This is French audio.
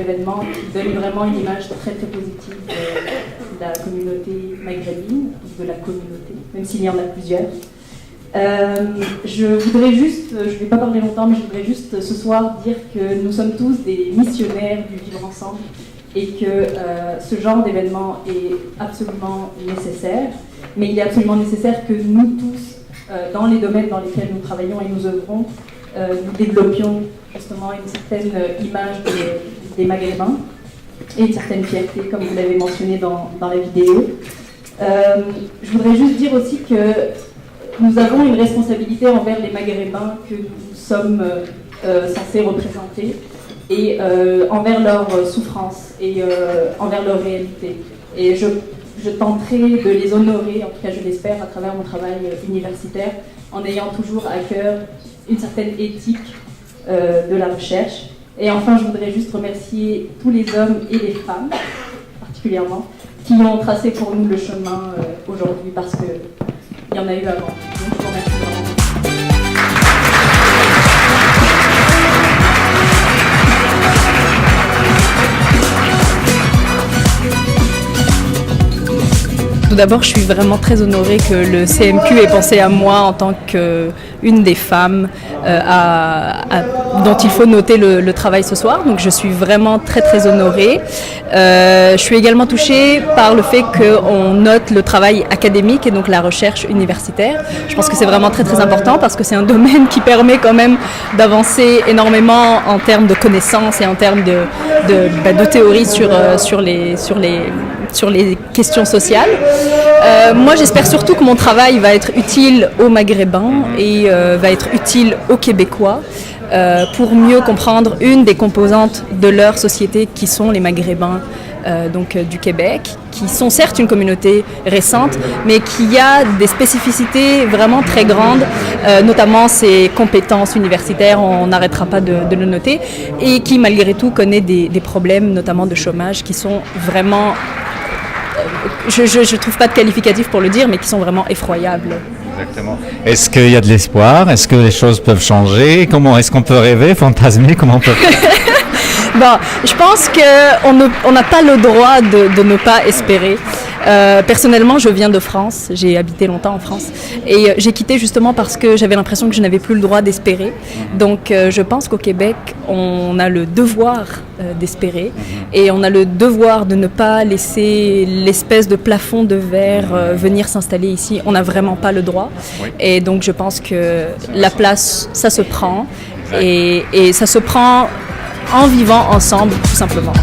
d'événement qui donne vraiment une image très très positive de la communauté maghrébine, de la communauté, même s'il y en a plusieurs. Je voudrais juste, je ne vais pas parler longtemps, mais je voudrais juste ce soir dire que nous sommes tous des missionnaires du vivre ensemble et que ce genre d'événement est absolument nécessaire, mais il est absolument nécessaire que nous tous, dans les domaines dans lesquels nous travaillons et nous œuvrons, nous développions justement une certaine image des Maghrébins et une certaine fierté, comme vous l'avez mentionné dans la vidéo. Je voudrais juste dire aussi que nous avons une responsabilité envers les Maghrébins que nous sommes censés représenter et envers leur souffrance et envers leur réalité. Et je tenterai de les honorer, en tout cas je l'espère, à travers mon travail universitaire, en ayant toujours à cœur une certaine éthique de la recherche. Et enfin, je voudrais juste remercier tous les hommes et les femmes, particulièrement, qui ont tracé pour nous le chemin aujourd'hui, parce qu'il y en a eu avant. Donc, je vous remercie vraiment. Tout d'abord, je suis vraiment très honorée que le CMQ ait pensé à moi en tant qu'une des femmes dont il faut noter le travail ce soir. Donc je suis vraiment très très honorée. Je suis également touchée par le fait qu'on note le travail académique et donc la recherche universitaire. Je pense que c'est vraiment très très important parce que c'est un domaine qui permet quand même d'avancer énormément en termes de connaissances et en termes de théorie sur les questions sociales. Moi, j'espère surtout que mon travail va être utile aux Maghrébins et va être utile aux Québécois pour mieux comprendre une des composantes de leur société qui sont les Maghrébins du Québec, qui sont certes une communauté récente, mais qui a des spécificités vraiment très grandes, notamment ses compétences universitaires, on n'arrêtera pas de le noter, et qui malgré tout connaît des problèmes, notamment de chômage, qui sont vraiment... Je ne trouve pas de qualificatif pour le dire, mais qui sont vraiment effroyables. Exactement. Est-ce qu'il y a de l'espoir? Est-ce que les choses peuvent changer? Comment est-ce qu'on peut rêver, fantasmer? Comment on peut... Bon, je pense qu'on n'a pas le droit de ne pas espérer. Personnellement, je viens de France, j'ai habité longtemps en France et j'ai quitté justement parce que j'avais l'impression que je n'avais plus le droit d'espérer. Donc je pense qu'au Québec, on a le devoir d'espérer et on a le devoir de ne pas laisser l'espèce de plafond de verre venir s'installer ici. On n'a vraiment pas le droit et donc je pense que la place, ça se prend et ça se prend en vivant ensemble tout simplement.